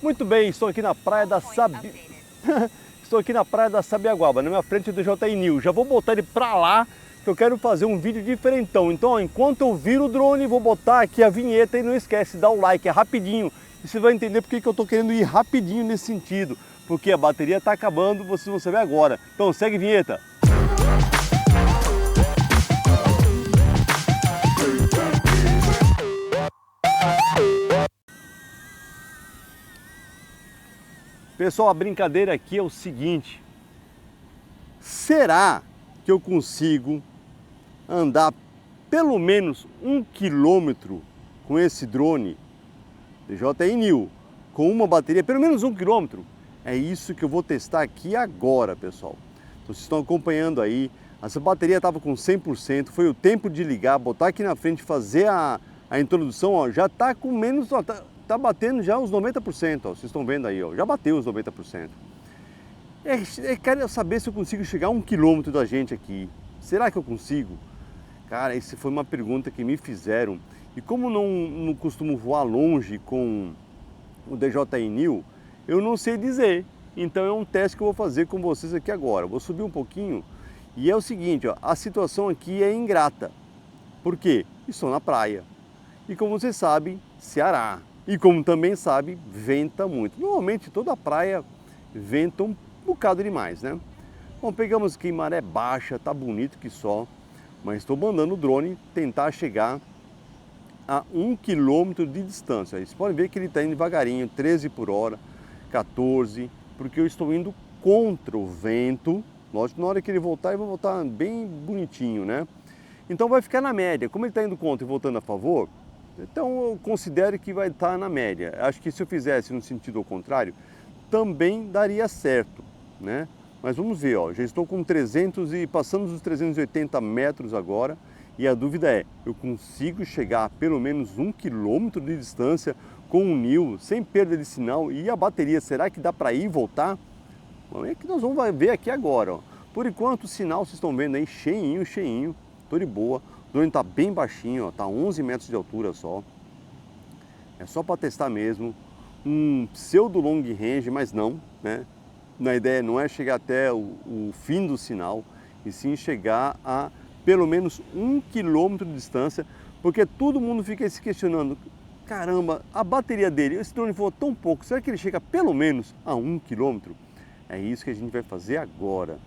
Muito bem, estou aqui na praia da Estou aqui na praia da Sabiaguaba, na minha frente do DJI Neo. Já vou botar ele para lá, que eu quero fazer um vídeo diferentão. Então, ó, enquanto eu viro o drone, vou botar aqui a vinheta e não esquece, dá o like, é rapidinho. E você vai entender porque que eu estou querendo ir rapidinho nesse sentido. Porque a bateria está acabando, vocês vão saber agora. Então, segue a vinheta. Pessoal, a brincadeira aqui é o seguinte: será que eu consigo andar pelo menos 1 quilômetro com esse drone DJI Neo, com uma bateria, pelo menos 1 quilômetro? É isso que eu vou testar aqui agora, pessoal. Então, vocês estão acompanhando aí, essa bateria estava com 100%, foi o tempo de ligar, botar aqui na frente, fazer a introdução, ó, já está com menos, ó, tá batendo já uns 90%, ó, vocês estão vendo aí, ó, já bateu os 90%. Quero saber se eu consigo chegar a 1 quilômetro da gente aqui. Será que eu consigo? Cara, essa foi uma pergunta que me fizeram. E como não costumo voar longe com o DJI Neo, eu não sei dizer. Então é um teste que eu vou fazer com vocês aqui agora. Vou subir um pouquinho e é o seguinte, ó, a situação aqui é ingrata. Por quê? Estou na praia. E como vocês sabem, Ceará. E como também sabe, venta muito. Normalmente toda a praia venta um bocado demais, né? Bom, pegamos aqui maré baixa, tá bonito que só, mas estou mandando o drone tentar chegar a 1 quilômetro de distância. Vocês podem ver que ele está indo devagarinho, 13 por hora, 14, porque eu estou indo contra o vento. Lógico, na hora que ele voltar, eu vou voltar bem bonitinho, né? Então vai ficar na média. Como ele está indo contra e voltando a favor, então eu considero que vai estar na média. Acho que se eu fizesse no sentido ao contrário, também daria certo, né? Mas vamos ver, ó, já estou com 300 e passamos os 380 metros agora. E a dúvida é, eu consigo chegar a pelo menos 1 quilômetro de distância com o Neo, sem perda de sinal? E a bateria, será que dá para ir e voltar? Bom, é que nós vamos ver aqui agora, ó. Por enquanto o sinal, vocês estão vendo aí, cheinho, tô de boa. O drone está bem baixinho, ó, tá 11 metros de altura só. É só para testar mesmo. Um pseudo long range, mas não, né? A ideia não é chegar até o fim do sinal, e sim chegar a pelo menos 1 quilômetro de distância, porque todo mundo fica se questionando, caramba, a bateria dele, esse drone voa tão pouco, será que ele chega pelo menos a 1 quilômetro? É isso que a gente vai fazer agora.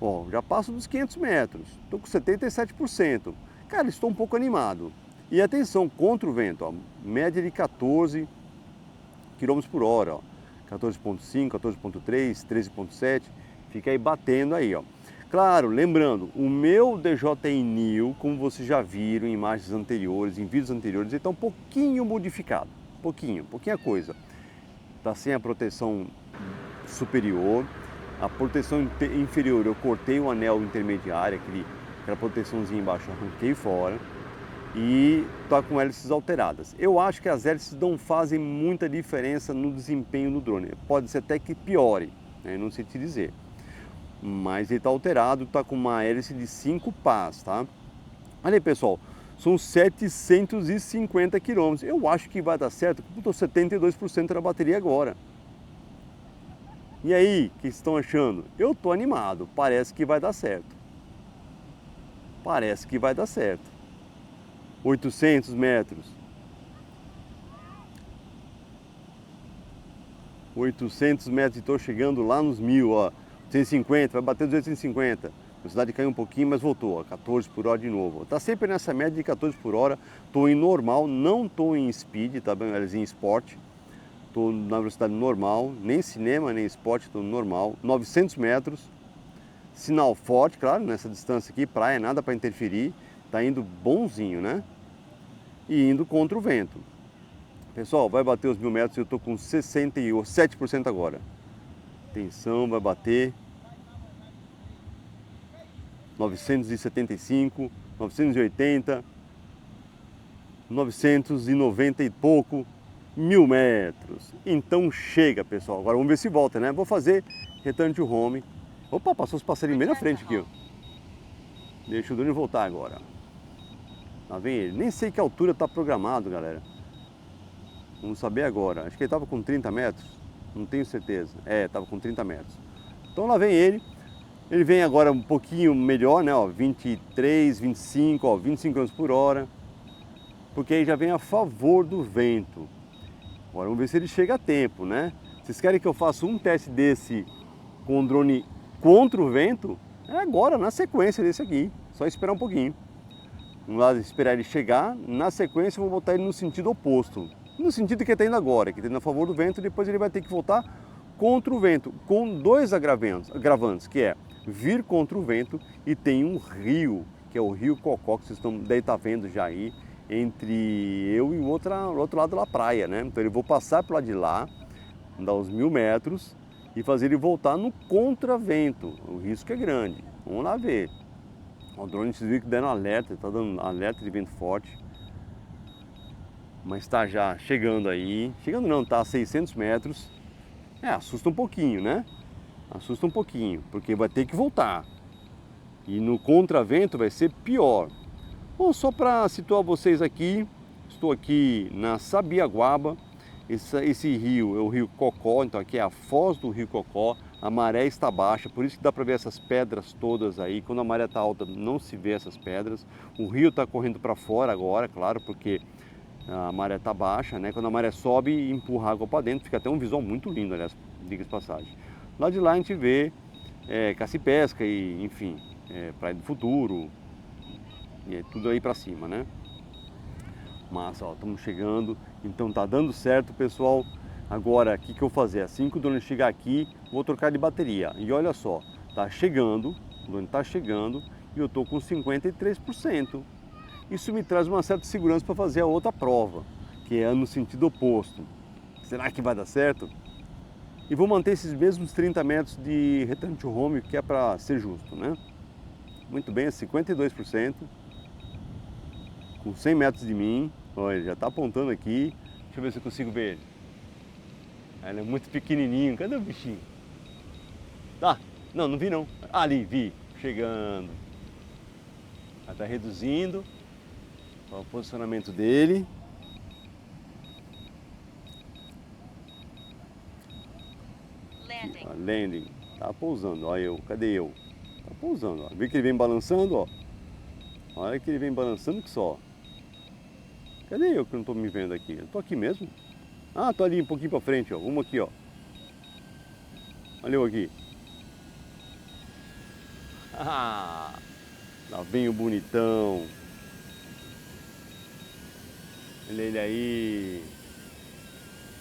Ó, já passo dos 500 metros, estou com 77%. Cara, estou um pouco animado. E atenção, contra o vento, ó, média de 14 km por hora, ó. 14.5, 14.3, 13.7, fica aí batendo aí, ó. Claro, lembrando, o meu DJI Neo, como vocês já viram em imagens anteriores, em vídeos anteriores, ele está um pouquinho modificado, pouquinha coisa. Está sem a proteção superior, a proteção inferior eu cortei o anel intermediário, aquela proteçãozinha embaixo, arranquei fora. E está com hélices alteradas. Eu acho que as hélices não fazem muita diferença no desempenho do drone. Pode ser até que piore, né? Não sei te dizer. Mas ele está alterado, está com uma hélice de 5 pás, tá? Olha aí, pessoal, são 750 km. Eu acho que vai dar certo, porque eu estou 72% da bateria agora. E aí, o que estão achando? Eu estou animado, parece que vai dar certo. Parece que vai dar certo. 800 metros. 800 metros e estou chegando lá nos 1000, ó. 150, vai bater 250. A velocidade caiu um pouquinho, mas voltou, ó, 14 por hora de novo. Está sempre nessa média de 14 por hora. Estou em normal, não estou em speed, tá bem? Em sport. Estou na velocidade normal, nem cinema, nem sport, estou normal. 900 metros. Sinal forte, claro, nessa distância aqui, praia, nada para interferir. Está indo bonzinho, né? E indo contra o vento. Pessoal, vai bater os 1000 metros e eu estou com 67% agora. Atenção, vai bater. 975, 980, 990 e pouco, 1000 metros. Então chega, pessoal. Agora vamos ver se volta, né? Vou fazer return to home. Opa, passou os passarinhos bem na frente aqui, ó. Deixa o drone voltar agora. Tá vendo ele? Nem sei que altura está programado, galera. Vamos saber agora. Acho que ele estava com 30 metros. Não tenho certeza. Estava com 30 metros. Então lá vem ele. Ele vem agora um pouquinho melhor, né? Ó, 23, 25, ó, 25 km por hora. Porque aí já vem a favor do vento. Agora vamos ver se ele chega a tempo, né? Vocês querem que eu faça um teste desse com o drone contra o vento? É agora, na sequência desse aqui. Só esperar um pouquinho. Vamos lá esperar ele chegar. Na sequência eu vou botar ele no sentido oposto. No sentido que ele está indo agora, que está indo a favor do vento. Depois ele vai ter que voltar contra o vento. Com dois agravantes, que é vir contra o vento e tem um rio, que é o Rio Cocó, que vocês devem estar vendo já aí, entre eu e o outro lado da praia, né? Então eu vou passar para lado de lá, andar uns 1000 metros e fazer ele voltar no contravento. O risco é grande. Vamos lá ver. O drone, vocês viram que dando alerta, está dando alerta de vento forte. Mas está já chegando aí. Chegando não, está a 600 metros. Assusta um pouquinho, né? Assusta um pouquinho, porque vai ter que voltar. E no contravento vai ser pior. Bom, só para situar vocês aqui, estou aqui na Sabiaguaba. Esse rio é o Rio Cocó, então aqui é a foz do Rio Cocó. A maré está baixa, por isso que dá para ver essas pedras todas aí. Quando a maré está alta, não se vê essas pedras. O rio está correndo para fora agora, claro, porque a maré está baixa, né? Quando a maré sobe, empurra a água para dentro. Fica até um visual muito lindo, aliás, diga de passagem. Lá de lá a gente vê caça e pesca e, enfim, Praia do Futuro, e é tudo aí para cima, né? Mas, ó, estamos chegando, então tá dando certo, pessoal. Agora, o que eu vou fazer? Assim que o drone chegar aqui, vou trocar de bateria. E olha só, tá chegando, o drone tá chegando e eu tô com 53%. Isso me traz uma certa segurança para fazer a outra prova, que é no sentido oposto. Será que vai dar certo? E vou manter esses mesmos 30 metros de return to home, que é para ser justo, né? Muito bem, 52%. Com 100 metros de mim. Olha, já está apontando aqui. Deixa eu ver se eu consigo ver ele. Ele é muito pequenininho. Cadê o bichinho? Não vi não. Ali, vi. Chegando. Já está reduzindo. Olha o posicionamento dele. Landing. Tá pousando, olha eu, cadê eu? Tá pousando, ó. Viu que ele vem balançando, ó? Olha que ele vem balançando que só. Cadê eu que não tô me vendo aqui? Eu tô aqui mesmo? Tô ali um pouquinho pra frente, ó. Uma aqui, ó. Olha eu aqui. Lá vem o bonitão. Olha ele aí.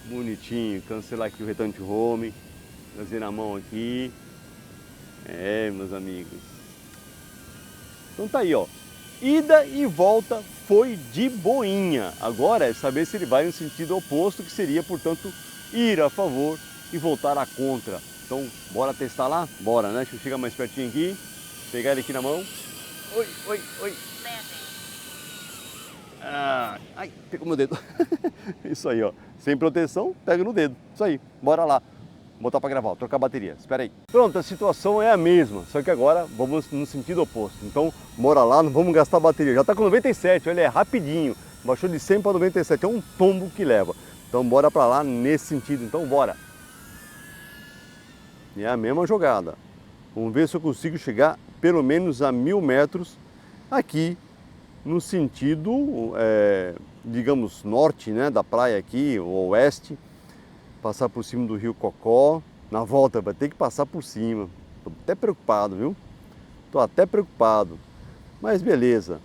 Bonitinho. Cancelar aqui o return to home. Trazer na mão aqui. Meus amigos. Então tá aí, ó. Ida e volta foi de boinha. Agora é saber se ele vai no sentido oposto, que seria, portanto, ir a favor e voltar a contra. Então, bora testar lá? Bora, né? Deixa eu chegar mais pertinho aqui. Pegar ele aqui na mão. Oi. Ai, pegou meu dedo. Isso aí, ó. Sem proteção, pega no dedo. Isso aí, bora lá. Botar para gravar, trocar a bateria, espera aí. Pronto, a situação é a mesma, só que agora vamos no sentido oposto. Então, bora lá, não vamos gastar bateria. Já está com 97, olha, é rapidinho. Baixou de 100 para 97, é um tombo que leva. Então, bora para lá nesse sentido, então bora. E é a mesma jogada. Vamos ver se eu consigo chegar pelo menos a 1000 metros aqui no sentido, digamos, norte, né, da praia aqui, ou oeste. Passar por cima do Rio Cocó. Na volta vai ter que passar por cima. Tô até preocupado, viu? Tô até preocupado. Mas beleza.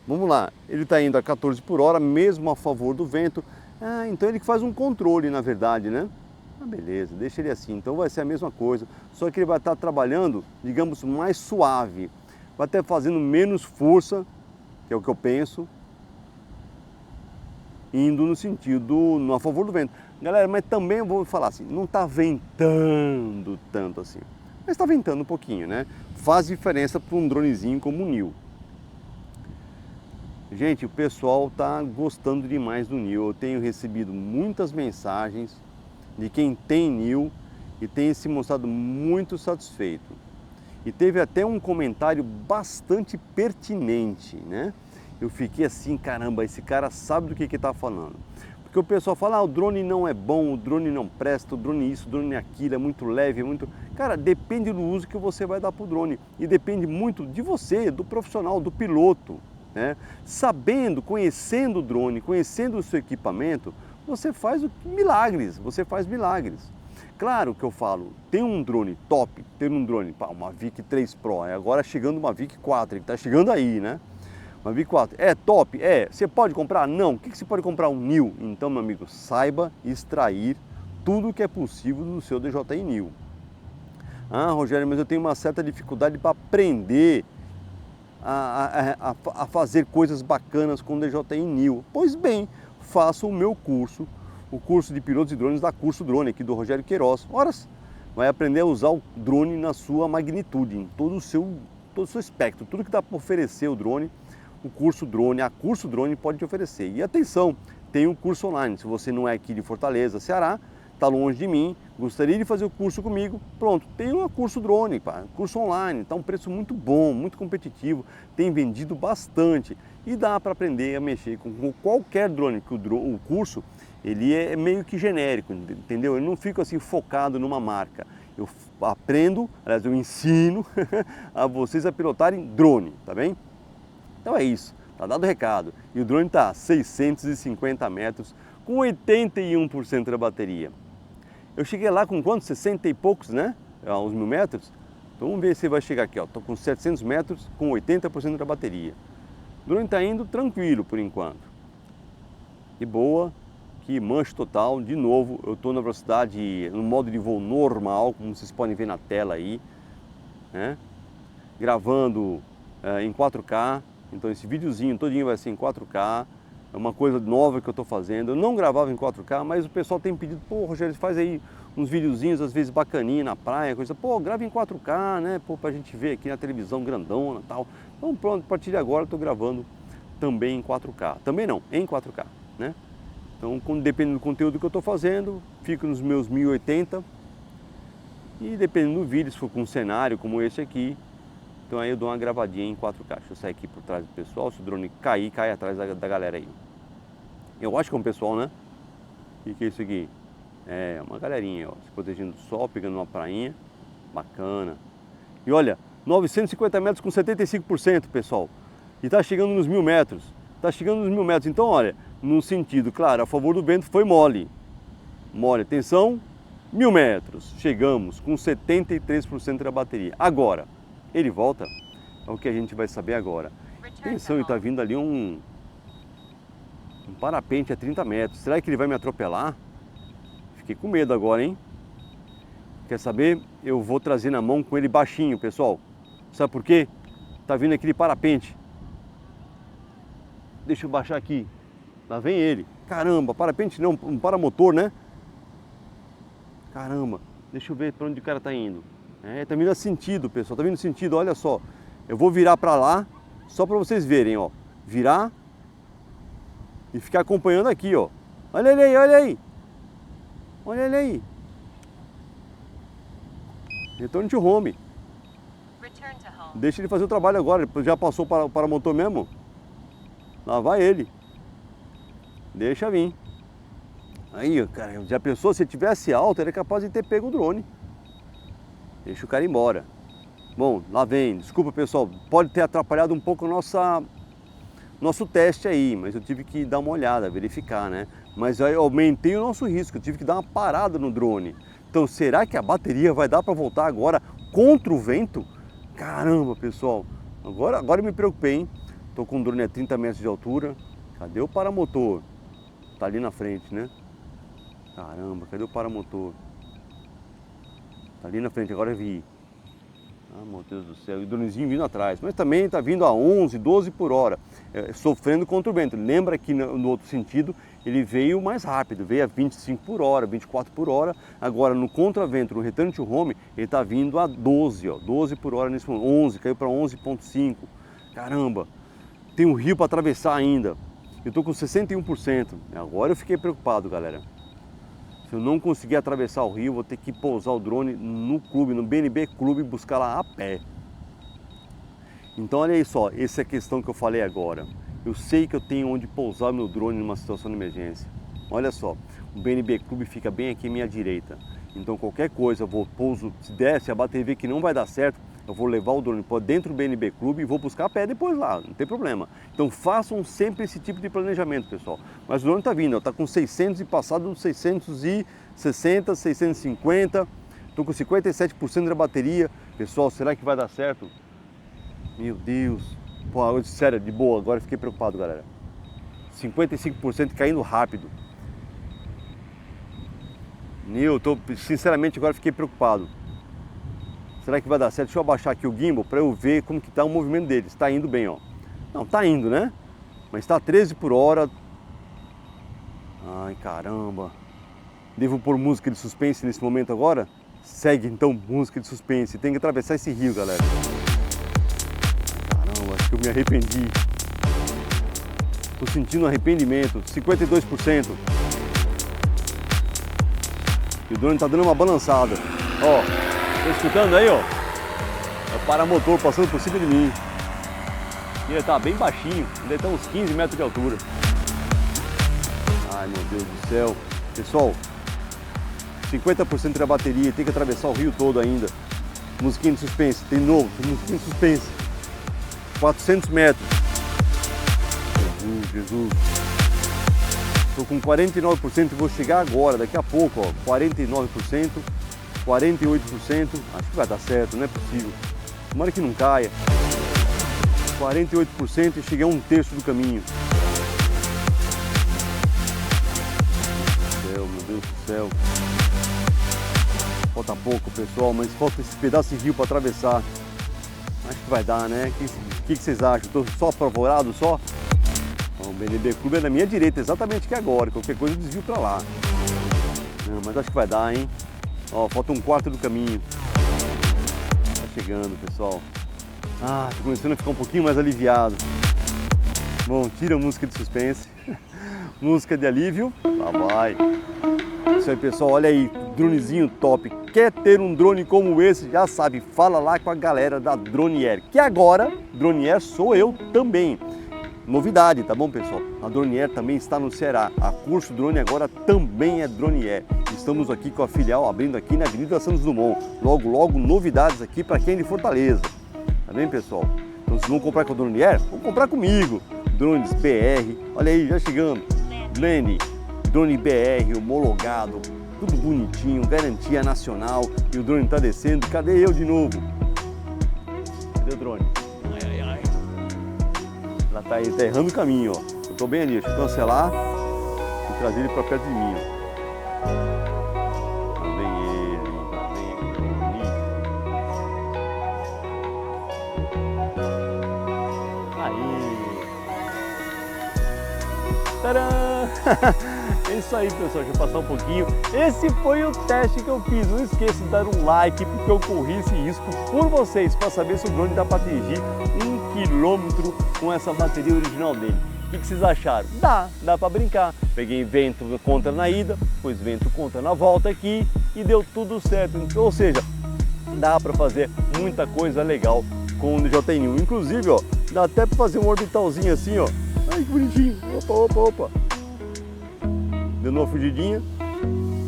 Vamos lá. Ele está indo a 14 por hora, mesmo a favor do vento. Então ele faz um controle, na verdade, né? Beleza, deixa ele assim. Então vai ser a mesma coisa. Só que ele vai estar trabalhando, digamos, mais suave. Vai estar fazendo menos força, que é o que eu penso, indo no sentido, a favor do vento. Galera, mas também eu vou falar assim, não está ventando tanto assim, mas está ventando um pouquinho, né? Faz diferença para um dronezinho como o Neo. Gente, o pessoal está gostando demais do Neo. Eu tenho recebido muitas mensagens de quem tem Neo e tem se mostrado muito satisfeito. E teve até um comentário bastante pertinente, né? Eu fiquei assim, caramba, esse cara sabe do que está falando. Porque o pessoal fala, o drone não é bom, o drone não presta, o drone isso, o drone aquilo, é muito leve, é muito... Cara, depende do uso que você vai dar para o drone. E depende muito de você, do profissional, do piloto, né? Sabendo, conhecendo o drone, conhecendo o seu equipamento, você faz milagres, você faz milagres. Claro que eu falo, tem um drone top, tem um drone, uma Mavic 3 Pro, agora chegando uma Mavic 4, que está chegando aí, né? Uma Mavic 4, é top? É. Você pode comprar? Não. O que você pode comprar? Um New. Então, meu amigo, saiba extrair tudo que é possível do seu DJI New. Ah, Rogério, mas eu tenho uma certa dificuldade para aprender a fazer coisas bacanas com o DJI New. Pois bem, faça o meu curso, o curso de pilotos de drones da Curso Drone, aqui do Rogério Queiroz. Horas, vai aprender a usar o drone na sua magnitude, em todo o seu espectro, tudo que dá para oferecer o drone. O curso drone, a Curso Drone pode te oferecer. E atenção, tem um curso online. Se você não é aqui de Fortaleza, Ceará, está longe de mim, gostaria de fazer o curso comigo, pronto, tem um curso drone, curso online, está um preço muito bom, muito competitivo, tem vendido bastante e dá para aprender a mexer com qualquer drone, que o curso ele é meio que genérico, entendeu? Eu não fico assim focado numa marca, eu aprendo, aliás, eu ensino a vocês a pilotarem drone, tá bem? Então é isso, tá dado o recado. E o drone está a 650 metros com 81% da bateria. Eu cheguei lá com quanto? 60 e poucos, né? Uns 1000 metros. Então vamos ver se vai chegar aqui, ó. Tô com 700 metros com 80% da bateria. O drone está indo tranquilo por enquanto. De boa, que manche total. De novo, eu estou na velocidade, no modo de voo normal, como vocês podem ver na tela aí, né? Gravando em 4K. Então esse videozinho todinho vai ser em 4K, é uma coisa nova que eu estou fazendo. Eu não gravava em 4K, mas o pessoal tem pedido, pô, Rogério, faz aí uns videozinhos às vezes bacaninha na praia, coisa, pô, grava em 4K, né, pô, pra gente ver aqui na televisão grandona e tal. Então pronto, a partir de agora eu estou gravando também em 4K, também não, em 4K, né. Então, dependendo do conteúdo que eu estou fazendo, fico nos meus 1080 e dependendo do vídeo, se for com um cenário como esse aqui, então aí eu dou uma gravadinha em 4K. Deixa eu sair aqui por trás do pessoal, se o drone cair, cai atrás da galera aí. Eu acho que é um pessoal, né? O que é isso aqui? É uma galerinha, ó, se protegendo do sol, pegando uma prainha. Bacana. E olha, 950 metros com 75%, pessoal. E tá chegando nos 1000 metros. Tá chegando nos 1000 metros. Então, olha, no sentido, claro, a favor do vento foi mole. Mole, atenção, 1000 metros. Chegamos com 73% da bateria. Agora, ele volta, é o que a gente vai saber agora. Atenção, ele está vindo ali um parapente a 30 metros. Será que ele vai me atropelar? Fiquei com medo agora, hein? Quer saber? Eu vou trazer na mão com ele baixinho, pessoal. Sabe por quê? Tá vindo aquele parapente. Deixa eu baixar aqui. Lá vem ele. Caramba, parapente não, um paramotor, né? Caramba, deixa eu ver para onde o cara tá indo. É, tá vindo a sentido, pessoal, tá vindo sentido, olha só. Eu vou virar para lá, só para vocês verem, ó. Virar e ficar acompanhando aqui, ó. Olha ele aí, olha aí. Olha ele aí. Return to home. Deixa ele fazer o trabalho agora, depois já passou para o paramotor mesmo. Lá vai ele. Deixa vir. Aí, cara, já pensou, se ele tivesse alto, ele é capaz de ter pego o drone. Deixa o cara ir embora. Bom, lá vem. Desculpa, pessoal, pode ter atrapalhado um pouco nosso teste aí, mas eu tive que dar uma olhada, verificar, né? Mas eu aumentei o nosso risco, eu tive que dar uma parada no drone. Então, será que a bateria vai dar para voltar agora contra o vento? Caramba, pessoal, agora eu me preocupei, hein? Tô com o drone a 30 metros de altura. Cadê o paramotor? Tá ali na frente, né? Caramba, cadê o paramotor? Tá ali na frente, agora eu vi. Ah, meu Deus do céu, e o dronezinho vindo atrás. Mas também está vindo a 11, 12 por hora, sofrendo contra o vento. Lembra que no outro sentido ele veio mais rápido, veio a 25 por hora, 24 por hora. Agora no contravento, no return to home, ele está vindo a 12, ó, 12 por hora nesse momento. 11, caiu para 11,5. Caramba, tem um rio para atravessar ainda. Eu estou com 61%. Agora eu fiquei preocupado, galera. Se eu não conseguir atravessar o rio, vou ter que pousar o drone no clube, no BNB Clube, e buscar lá a pé. Então olha aí só, essa é a questão que eu falei agora. Eu sei que eu tenho onde pousar meu drone numa situação de emergência. olha só, o BNB Clube fica bem aqui à minha direita. Então qualquer coisa, eu vou pouso, se a bateria ver que não vai dar certo, eu vou levar o drone para dentro do BNB Clube e vou buscar a pé depois lá, não tem problema. Então façam sempre esse tipo de planejamento, pessoal. Mas o drone está vindo, está com 600 e passado dos 660, 650, estou com 57% da bateria. Pessoal, será que vai dar certo? Meu Deus, pô, sério, de boa, agora fiquei preocupado, galera. 55% caindo rápido. Sinceramente, agora fiquei preocupado. Será que vai dar certo? Deixa eu abaixar aqui o gimbal para eu ver como que está o movimento dele. Está indo bem, ó. Não, está indo, né? Mas está 13 por hora. Ai, caramba. Devo pôr música de suspense nesse momento agora? Segue, então, música de suspense. Tem que atravessar esse rio, galera. Caramba, acho que eu me arrependi. Tô sentindo arrependimento. 52%. E o drone está dando uma balançada. Ó, tá escutando aí, ó? É o paramotor passando por cima de mim. E ele tá bem baixinho, ele está uns 15 metros de altura. Ai, meu Deus do céu. Pessoal, 50% da bateria, tem que atravessar o rio todo ainda. Musiquinha de suspense, tem novo, tem musiquinha de suspense. 400 metros. Jesus. Estou com 49% e vou chegar agora, daqui a pouco, ó, 49%, 48%, acho que vai dar certo, não é possível. Tomara que não caia. 48% e cheguei a 1/3 do caminho. Meu Deus do céu. Falta pouco, pessoal, mas falta esse pedaço de rio para atravessar. Acho que vai dar, né? O que vocês acham? Estou só apavorado, só? O BNB Clube é na minha direita, exatamente aqui agora. Qualquer coisa eu desvio para lá. Não, mas acho que vai dar, hein? Ó, falta 1/4 do caminho. Tá chegando, pessoal. Ah, tô começando a ficar um pouquinho mais aliviado. Bom, tira a música de suspense. Música de alívio. Lá vai. Isso aí, pessoal. Olha aí, dronezinho top. Quer ter um drone como esse? Já sabe, fala lá com a galera da Drone-Air. Que agora, Drone-Air sou eu também. Novidade, tá bom, pessoal? A Drone-Air também está no Ceará. A Curso Drone agora também é Drone-Air. Estamos aqui com a filial abrindo aqui na Avenida Santos Dumont. Logo, logo, novidades aqui para quem é de Fortaleza. Tá bem, pessoal? Então, se vão comprar com a Drone-Air, vão comprar comigo. Drones BR, olha aí, já chegando. Blend, drone BR, homologado, tudo bonitinho, garantia nacional. E o drone está descendo. Cadê eu de novo? Cadê o drone? Ai, ai, ai. Ela tá aí, tá errando o caminho, ó. Eu tô bem ali, deixa eu cancelar e trazer ele para perto de mim, ó. Lá vem ele, lá vem ele. Aí. Tcharam! É isso aí, pessoal, deixa eu passar um pouquinho. Esse foi o teste que eu fiz. Não esqueça de dar um like, porque eu corri esse risco por vocês, para saber se o drone dá para atingir 1 quilômetro com essa bateria original dele. O que vocês acharam? Dá para brincar. Peguei vento contra na ida, depois vento contra na volta aqui e deu tudo certo. Ou seja, dá para fazer muita coisa legal com o DJI-N1. Inclusive, ó, dá até para fazer um orbitalzinho assim, ó. Ai, que bonitinho. Opa. Deu uma fugidinha.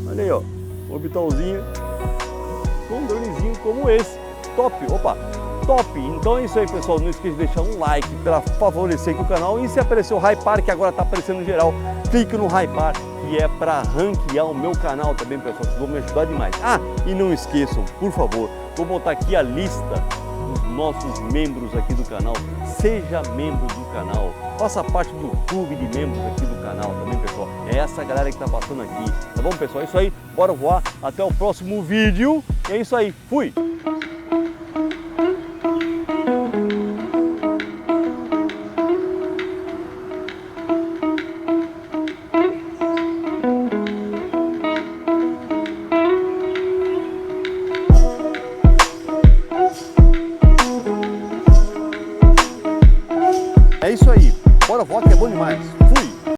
Olha aí, ó. Um orbitalzinho com um dronezinho como esse. Top. Opa. Top! Então é isso aí, pessoal. Não esqueça de deixar um like para favorecer aqui o canal. E se aparecer o Hypar, que agora está aparecendo no geral, clique no Hypar, que é para ranquear o meu canal também, pessoal. Vocês vão me ajudar demais. Ah, e não esqueçam, por favor, vou botar aqui a lista dos nossos membros aqui do canal. Seja membro do canal. Faça parte do clube de membros aqui do canal também, pessoal. É essa galera que está passando aqui. Tá bom, pessoal? É isso aí. Bora voar. Até o próximo vídeo. E é isso aí. Fui!